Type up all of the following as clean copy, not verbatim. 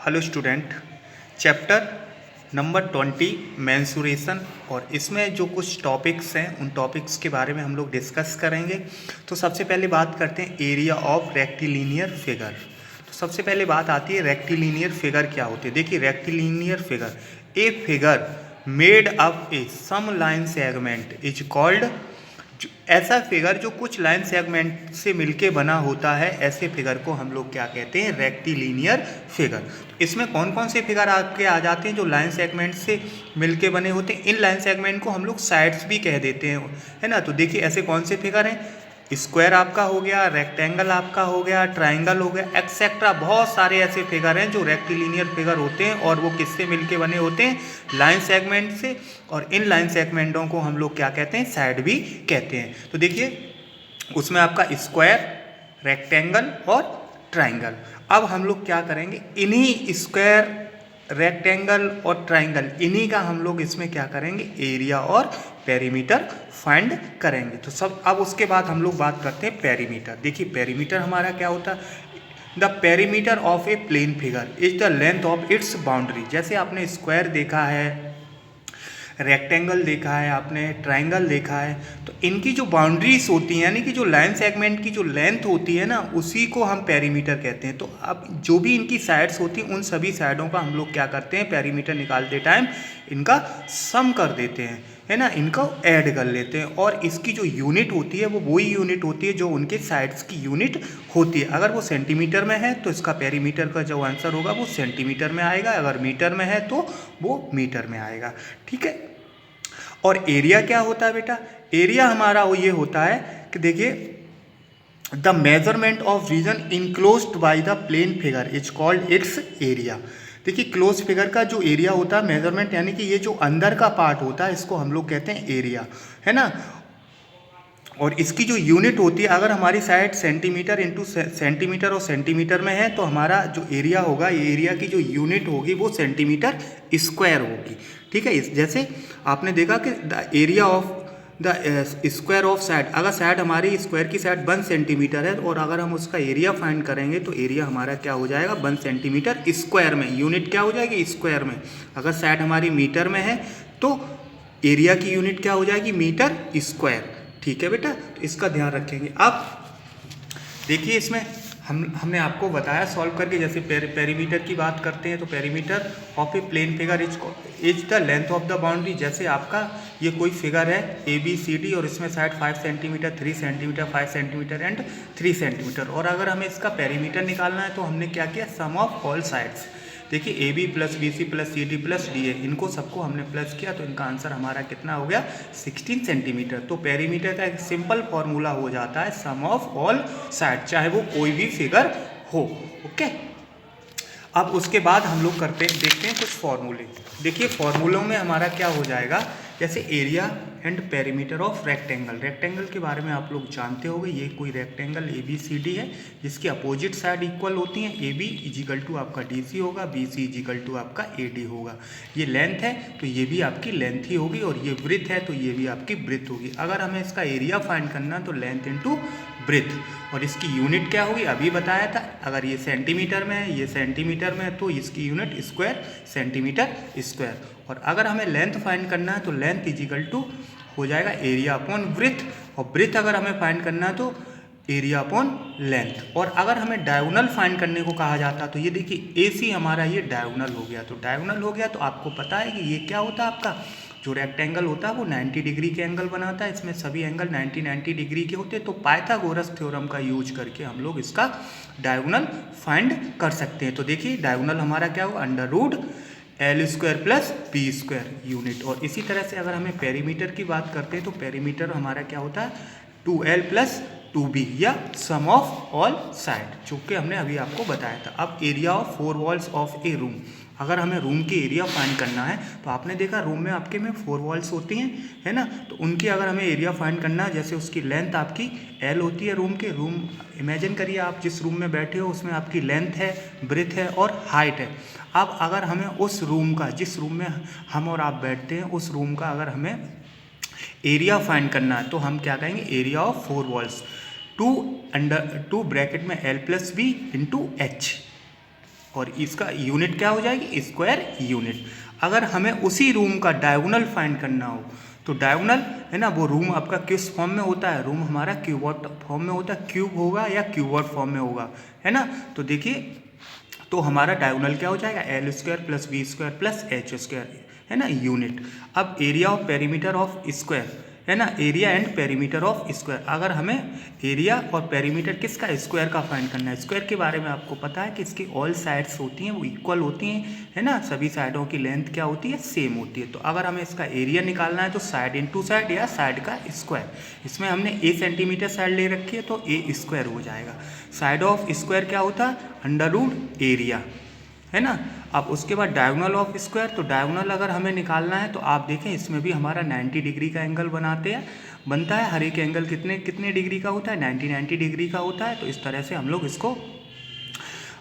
Hello student, chapter number 20 mensuration. और इसमें जो कुछ टॉपिक्स हैं उन टॉपिक्स के बारे में हम लोग डिस्कस करेंगे। तो सबसे पहले बात करते हैं एरिया ऑफ रेक्टिलिनियर फिगर। तो सबसे पहले बात आती है रेक्टिलिनियर फिगर क्या होती है। देखिए, rectilinear figure a figure made up a some line segment is called. ऐसा फिगर जो कुछ लाइन सेगमेंट से मिलके बना होता है, ऐसे फिगर को हम लोग क्या कहते हैं, रेक्टिलिनियर फिगर। इसमें कौन कौन से फिगर आपके आ जाते हैं जो लाइन सेगमेंट से मिलके बने होते हैं। इन लाइन सेगमेंट को हम लोग साइड्स भी कह देते हैं, है ना। तो देखिए ऐसे कौन से फिगर हैं, स्क्वायर आपका हो गया, रेक्टेंगल आपका हो गया, ट्राइंगल हो गया, एक्सेट्रा। बहुत सारे ऐसे फिगर हैं जो रेक्टिलिनियर फिगर होते हैं और वो किससे मिलके बने होते हैं, लाइन सेगमेंट से। और इन लाइन सेगमेंटों को हम लोग क्या कहते हैं, साइड भी कहते हैं। तो देखिए उसमें आपका स्क्वायर, रेक्टेंगल और ट्राइंगल। अब हम लोग क्या करेंगे, इन्हीं स्क्वायर, रेक्टेंगल और ट्राइंगल, इन्हीं का हम लोग इसमें क्या करेंगे, एरिया और पेरीमीटर फाइंड करेंगे। तो सब अब उसके बाद हम लोग बात करते हैं पेरीमीटर। देखिए पेरीमीटर हमारा क्या होता है, the perimeter of a plane figure is the length of its boundary. जैसे आपने स्क्वायर देखा है, रेक्टेंगल देखा है, आपने ट्राइंगल देखा है, तो इनकी जो बाउंड्रीज होती हैं, यानी कि जो लाइन सेगमेंट की जो लेंथ होती है ना, उसी को हम पेरीमीटर कहते हैं। तो अब जो भी इनकी साइड्स होती हैं, उन सभी साइडों का हम लोग क्या करते हैं, पेरीमीटर निकालते टाइम इनका सम कर देते हैं, है ना, इनको ऐड कर लेते हैं। और इसकी जो यूनिट होती है वो वही यूनिट होती है जो उनके साइड्स की यूनिट होती है। अगर वो सेंटीमीटर में है तो इसका पेरीमीटर का जो आंसर होगा वो सेंटीमीटर में आएगा, अगर मीटर में है तो वो मीटर में आएगा, ठीक है। और एरिया क्या होता है बेटा, एरिया हमारा वो ये होता है कि देखिए the measurement of region enclosed by the plane figure is called its area. देखिए क्लोज फिगर का जो एरिया होता है, मेजरमेंट यानी कि ये जो अंदर का पार्ट होता है, इसको हम लोग कहते हैं एरिया, है ना। और इसकी जो यूनिट होती है, अगर हमारी साइड सेंटीमीटर इंटू सेंटीमीटर और सेंटीमीटर में है, तो हमारा जो एरिया होगा, ये एरिया की जो यूनिट होगी वो सेंटीमीटर स्क्वायर होगी, ठीक है। जैसे आपने देखा कि the area of the square of side, अगर साइड हमारी स्क्वायर की साइड 1 सेंटीमीटर है और अगर हम उसका एरिया फाइंड करेंगे तो एरिया हमारा क्या हो जाएगा, 1 सेंटीमीटर स्क्वायर में। यूनिट क्या हो जाएगी, स्क्वायर में। अगर साइड हमारी मीटर में है तो एरिया की यूनिट क्या हो जाएगी, मीटर स्क्वायर, ठीक है बेटा। तो इसका ध्यान रखेंगे। अब देखिए इसमें हमने आपको बताया सॉल्व करके, जैसे पेरीमीटर की बात करते हैं तो perimeter of a plane figure is the length of the boundary. जैसे आपका ये कोई फिगर है ABCD और इसमें side 5 centimetre, 3 centimetre, 5 centimetre and 3 centimetre. और अगर हमें इसका पेरीमीटर निकालना है तो हमने क्या किया, सम ऑफ ऑल साइड्स। देखिए AB plus BC plus CD plus DA, इनको सबको हमने प्लस किया तो इनका आंसर हमारा कितना हो गया, 16 सेंटीमीटर। तो पेरीमीटर का एक सिंपल फॉर्मूला हो जाता है सम ऑफ ऑल साइड, चाहे वो कोई भी फिगर हो, ओके। अब उसके बाद हम लोग देखते हैं कुछ फॉर्मूले। देखिए फॉर्मूलों में हमारा क्या हो जाएगा, जैसे area and perimeter of rectangle. Rectangle के बारे में आप लोग जानते होंगे, ये कोई रेक्टेंगल ABCD है जिसकी अपोजिट साइड इक्वल होती हैं। AB इजिकल टू आपका DC होगा, BC इजिकल टू आपका AD होगा। ये लेंथ है तो ये भी आपकी लेंथ ही होगी, और ये ब्रिथ है तो ये भी आपकी ब्रिथ होगी। अगर हमें इसका एरिया फाइंड करना तो लेंथ इंटू ब्रिथ, और इसकी यूनिट क्या होगी अभी बताया था। अगर ये सेंटीमीटर में है, ये सेंटीमीटर में है, तो इसकी यूनिट स्क्वायर सेंटीमीटर स्क्वायर। और अगर हमें लेंथ फाइंड करना है तो लेंथ इजिकल टू हो जाएगा एरिया अपॉन ब्रिथ, और ब्रिथ अगर हमें फाइंड करना है तो एरिया अपॉन लेंथ। और अगर हमें डायगोनल फाइंड करने को कहा जाता तो ये देखिए AC हमारा ये डायगोनल हो गया। तो डायगोनल हो गया तो आपको पता है कि ये क्या होता है, आपका जो रेक्टेंगल होता है वो 90 डिग्री के एंगल बनाता है। इसमें सभी एंगल 90 डिग्री के होते हैं। तो पाइथागोरस थ्योरम का यूज करके हम लोग इसका डायगोनल फाइंड कर सकते हैं। तो देखिए डायगोनल हमारा क्या होगा, under root L² plus B² unit. और इसी तरह से अगर हमें पेरीमीटर की बात करते हैं तो पेरीमीटर हमारा क्या होता है, 2L प्लस 2B, या सम ऑफ ऑल साइड, जो कि हमने अभी आपको बताया था। अब area of 4 walls of A room, अगर हमें रूम की एरिया फाइंड करना है तो आपने देखा रूम में आपके में 4 वॉल्स होती हैं, है ना। तो उनकी अगर हमें एरिया फाइंड करना है, जैसे उसकी लेंथ आपकी L होती है रूम के, रूम इमेजिन करिए आप जिस रूम में बैठे हो उसमें आपकी लेंथ है, ब्रेथ है और हाइट है। अब अगर हमें उस रूम का, जिस रूम में हम और आप बैठते हैं, उस रूम का अगर हमें एरिया फाइंड करना है तो हम क्या कहेंगे, एरिया ऑफ 4 वॉल्स, 2 ब्रैकेट में L plus B into H। और इसका यूनिट क्या हो जाएगी, स्क्वायर यूनिट। अगर हमें उसी रूम का डायगोनल फाइंड करना हो तो डायगोनल है ना, वो रूम आपका किस फॉर्म में होता है, रूम हमारा क्यूबॉइड फॉर्म में होता है, क्यूब होगा या क्यूबॉइड फॉर्म में होगा, है ना। तो देखिए, तो हमारा डायगोनल क्या हो जाएगा, L square plus B square plus H square, है ना, यूनिट। अब area of perimeter of square, है ना, area and perimeter of square. अगर हमें एरिया और पेरीमीटर किसका, स्क्वायर का फाइंड करना है। स्क्वायर के बारे में आपको पता है कि इसकी ऑल साइड्स होती हैं वो इक्वल होती हैं, है ना, सभी साइडों की लेंथ क्या होती है, सेम होती है। तो अगर हमें इसका एरिया निकालना है तो साइड इंटू साइड या साइड का स्क्वायर। इसमें हमने ए सेंटीमीटर साइड ले रखी है तो ए स्क्वायर हो जाएगा। साइड ऑफ स्क्वायर क्या होता है, अंडर रूट एरिया, है ना। अब उसके बाद डायगोनल ऑफ स्क्वायर, तो डायगोनल अगर हमें निकालना है तो आप देखें इसमें भी हमारा 90 डिग्री का एंगल बनता है। हर एक एंगल कितने डिग्री का होता है, 90 डिग्री का होता है। तो इस तरह से हम लोग इसको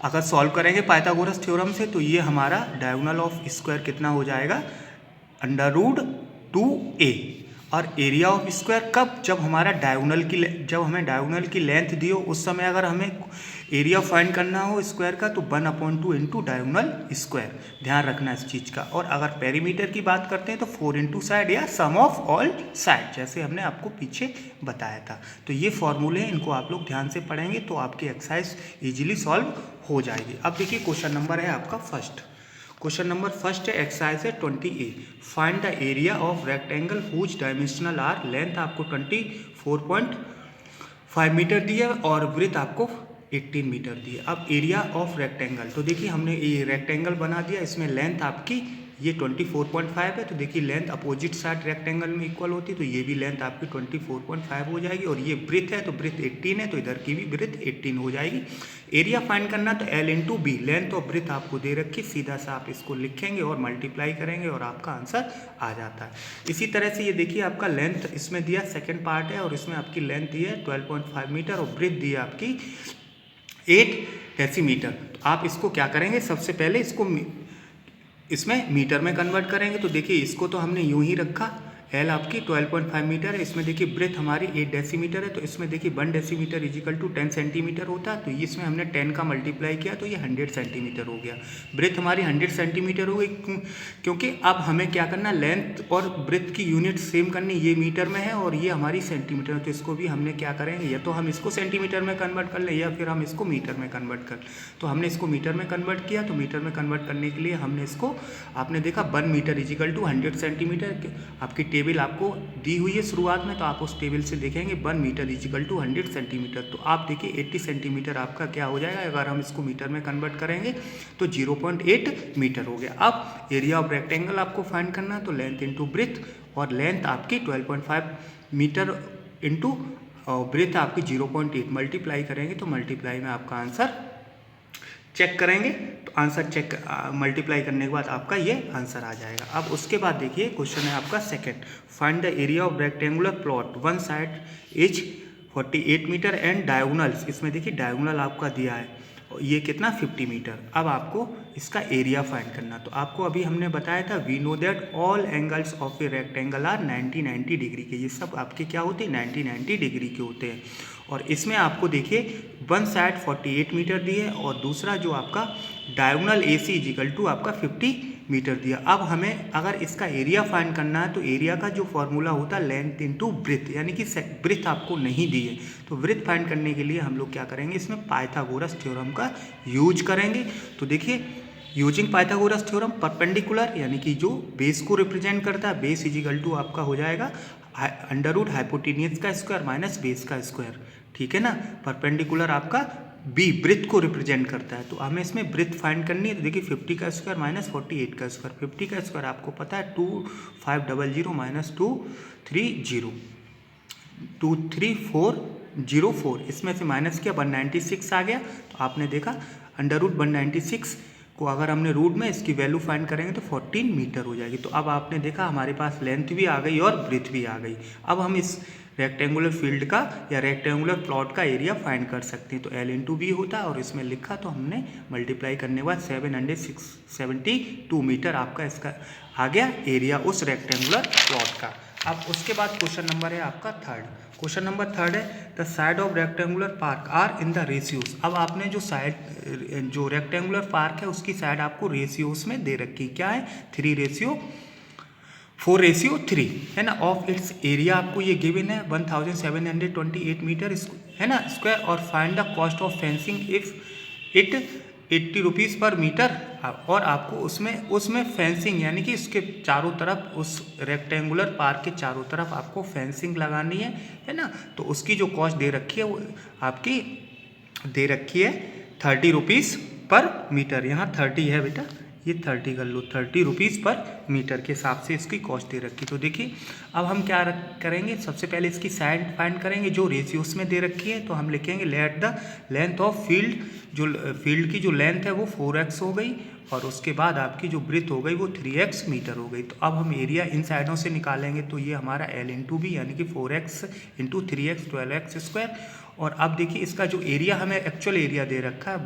अगर सॉल्व करेंगे पाइथागोरस थ्योरम से तो ये हमारा डायगोनल ऑफ स्क्वायर कितना हो जाएगा, अंडर रूट 2a। और एरिया ऑफ स्क्वायर कब, जब हमें डायगोनल की लेंथ दी हो उस समय अगर हमें एरिया फाइंड करना हो स्क्वायर का तो 1/2 इंटू डायगोनल स्क्वायर, ध्यान रखना इस चीज़ का। और अगर पेरीमीटर की बात करते हैं तो 4 इंटू साइड या सम ऑफ ऑल साइड, जैसे हमने आपको पीछे बताया था। तो ये फॉर्मूले हैं, इनको आप लोग ध्यान से पढ़ेंगे तो आपकी एक्सरसाइज ईजिली सॉल्व हो जाएगी। अब देखिए क्वेश्चन नंबर है आपका फर्स्ट। क्वेश्चन नंबर फर्स्ट है, एक्सरसाइज है 20A। Find the area of rectangle whose dimensional are, length आपको 24.5 मीटर दी है और ब्रेथ आपको 18 मीटर दी है। अब एरिया ऑफ रेक्टेंगल, तो देखिए हमने ये रेक्टेंगल बना दिया, इसमें लेंथ आपकी ये 24.5 है। तो देखिए लेंथ अपोजिट साइड रेक्टेंगल में इक्वल होती है तो ये भी लेंथ आपकी 24.5 हो जाएगी। और ये ब्रेथ है तो ब्रेथ 18 है तो इधर की भी ब्रेथ 18 हो जाएगी। एरिया फाइंड करना तो L इंटू बी, लेंथ और ब्रेथ आपको दे रखी, सीधा सा आप इसको लिखेंगे और मल्टीप्लाई करेंगे और आपका आंसर आ जाता है। इसी तरह से ये देखिए आपका लेंथ इसमें दिया, सेकेंड पार्ट है और इसमें आपकी लेंथ दी है 12.5 मीटर और ब्रेथ दी है आपकी 8 डेसीमीटर। तो आप इसको क्या करेंगे, सबसे पहले इसको इसमें मीटर में कन्वर्ट करेंगे। तो देखिए इसको तो हमने यूं ही रखा, एल आपकी 12.5 मीटर है, इसमें देखिए ब्रेथ हमारी 8 डेसीमीटर है तो इसमें देखिए 1 डेसीमीटर इजिकल टू 10 सेंटीमीटर होता है। तो इसमें हमने 10 का मल्टीप्लाई किया तो ये 100 सेंटीमीटर हो गया। ब्रेथ हमारी 100 सेंटीमीटर हो गई क्योंकि अब हमें क्या करना, लेंथ और ब्रेथ की यूनिट सेम करनी। ये मीटर में है और ये हमारी सेंटीमीटर, तो इसको भी हमने क्या करेंगे, या तो हम इसको सेंटीमीटर में कन्वर्ट कर लें या फिर हम इसको मीटर में कन्वर्ट कर। तो हमने इसको मीटर में कन्वर्ट किया, तो मीटर में कन्वर्ट करने के लिए हमने इसको, आपने देखा 1 मीटर इजिकल टू 100 सेंटीमीटर, आपकी टेबल आपको दी हुई है शुरुआत में तो आप उस टेबल से देखेंगे 1 मीटर इजिकल टू 100 सेंटीमीटर। तो आप देखिए 80 सेंटीमीटर आपका क्या हो जाएगा, अगर हम इसको मीटर में कन्वर्ट करेंगे तो 0.8 मीटर हो गया। अब एरिया ऑफ रेक्टेंगल आपको फाइंड करना है तो लेंथ इंटू ब्रेथ, और लेंथ आपकी 12.5 मीटर इंटू ब्रेथ आपकी 0.8, मल्टीप्लाई करेंगे तो मल्टीप्लाई में आपका आंसर चेक करेंगे तो आंसर मल्टीप्लाई करने के बाद आपका ये आंसर आ जाएगा। अब उसके बाद देखिए क्वेश्चन है आपका second, find the area of rectangular plot, one side is 48 metre and diagonals, इसमें देखिए डायगोनल आपका दिया है ये कितना 50 मीटर। अब आपको इसका एरिया फाइंड करना, तो आपको अभी हमने बताया था we know that all angles of a rectangle are 90 degree के, ये सब आपके क्या होते हैं 90 डिग्री के होते हैं। और इसमें आपको देखिए वन साइड 48 मीटर दी है और दूसरा जो आपका डायगोनल AC इजिकल टू आपका 50 मीटर दिया। अब हमें अगर इसका एरिया फाइंड करना है तो एरिया का जो फॉर्मूला होता है लेंथ इंटू ब्रेथ, यानी कि ब्रेथ आपको नहीं दी है तो ब्रेथ फाइंड करने के लिए हम लोग क्या करेंगे, इसमें पाइथागोरस थ्योरम का यूज करेंगे। तो देखिए यूजिंग पाइथागोरस थ्योरम, परपेंडिकुलर यानी कि जो बेस को रिप्रेजेंट करता है, बेस इजिकल टू आपका हो जाएगा अंडर रूट हाइपोटेनियस का स्क्वायर माइनस बेस का स्क्वायर, ठीक है ना। परपेंडिकुलर आपका बी ब्रेथ को रिप्रेजेंट करता है, तो हमें इसमें ब्रेथ फाइंड करनी है। तो देखिए 50 का स्क्वायर माइनस 48 का स्क्वायर, 50 का स्क्वायर आपको पता है 2500 माइनस 23404, इसमें से माइनस किया 196 आ गया। तो आपने देखा अंडर रूट 196 को अगर हमने रूट में इसकी वैल्यू फाइंड करेंगे तो 14 मीटर हो जाएगी। तो अब आपने देखा हमारे पास लेंथ भी आ गई और ब्रेथ भी आ गई। अब हम इस रेक्टेंगुलर फील्ड का या रेक्टेंगुलर प्लॉट का एरिया फाइंड कर सकते हैं। तो L इंटू बी होता है और इसमें लिखा तो हमने मल्टीप्लाई करने के बाद 772 मीटर आपका इसका आ गया एरिया उस रेक्टेंगुलर प्लॉट का। अब उसके बाद क्वेश्चन नंबर है आपका थर्ड। क्वेश्चन नंबर थर्ड है the side of rectangular park are in the ratios. अब आपने जो साइड जो रेक्टेंगुलर पार्क है उसकी साइड आपको रेशियोज में दे रखी, क्या है 3:4:3 है ना। ऑफ इट्स एरिया आपको ये गिवन है 1728 मीटर है ना स्क्वायर, और find the cost of fencing if it 80 rupees पर मीटर। और आपको उसमें फेंसिंग यानी कि इसके चारों तरफ, उस रेक्टेंगुलर पार्क के चारों तरफ आपको फेंसिंग लगानी है ना। तो उसकी जो कॉस्ट दे रखी है वो आपकी दे रखी है 30 रुपीज़ पर मीटर। यहाँ 30 है बेटा, ये 30 कर लो, 30 रुपीज़ पर मीटर के हिसाब से इसकी कॉस्ट दे रखी। तो देखिए अब हम क्या करेंगे, सबसे पहले इसकी साइड फाइंड करेंगे जो रेशियोस में दे रखी है। तो हम लिखेंगे let the length of field, जो फील्ड की जो लेंथ है वो 4x हो गई, और उसके बाद आपकी जो ब्रेथ हो गई वो 3x मीटर हो गई। तो अब हम एरिया इन साइडों से निकालेंगे, तो ये हमारा L इंटू बी यानी कि 4x into 3x 12x square. और अब देखिए इसका जो एरिया हमें एक्चुअल एरिया दे रखा है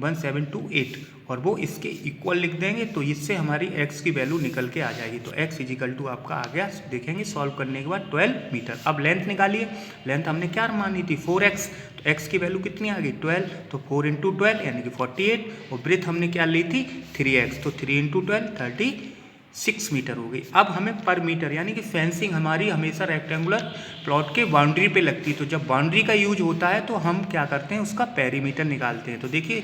1728, और वो इसके इक्वल लिख देंगे, तो इससे हमारी x की वैल्यू निकल के आ जाएगी। तो x इजिकल टू आपका आ गया, देखेंगे सॉल्व करने के बाद 12 मीटर। अब लेंथ निकालिए, लेंथ हमने क्या मानी थी 4x, तो x की वैल्यू कितनी आ गई 12, तो 4 इंटू 12 यानी कि 48, और ब्रेथ हमने क्या ली थी 3x, तो 3 इंटू 12 36 मीटर हो गई। अब हमें पर मीटर यानी कि फेंसिंग हमारी हमेशा रेक्टेंगुलर प्लॉट के बाउंड्री पे लगती है, तो जब बाउंड्री का यूज होता है तो हम क्या करते हैं उसका पेरीमीटर निकालते हैं। तो देखिए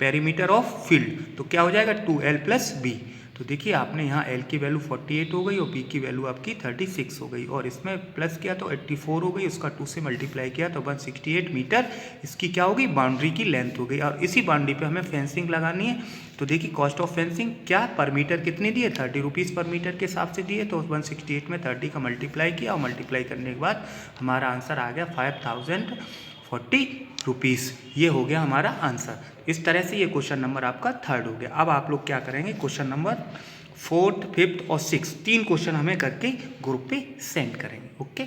पेरीमीटर ऑफ फील्ड तो क्या हो जाएगा 2L प्लस बी। तो देखिए आपने यहाँ L की वैल्यू 48 हो गई और B की वैल्यू आपकी 36 हो गई, और इसमें प्लस किया तो 84 हो गई, उसका 2 से मल्टीप्लाई किया तो 168 मीटर इसकी क्या होगी बाउंड्री की लेंथ हो गई। और इसी बाउंड्री पे हमें फेंसिंग लगानी है। तो देखिए कॉस्ट ऑफ फेंसिंग क्या पर मीटर कितनी दी है 30 रुपीज़ पर मीटर के हिसाब से दी है। तो 168 में 30 का मल्टीप्लाई किया, और मल्टीप्लाई करने के बाद हमारा आंसर आ गया 5040 रुपीज़। ये हो गया हमारा आंसर। इस तरह से ये क्वेश्चन नंबर आपका थर्ड हो गया। अब आप लोग क्या करेंगे क्वेश्चन नंबर 4th, 5th और 6th 3 क्वेश्चन हमें करके ग्रुप पे सेंड करेंगे। ओके।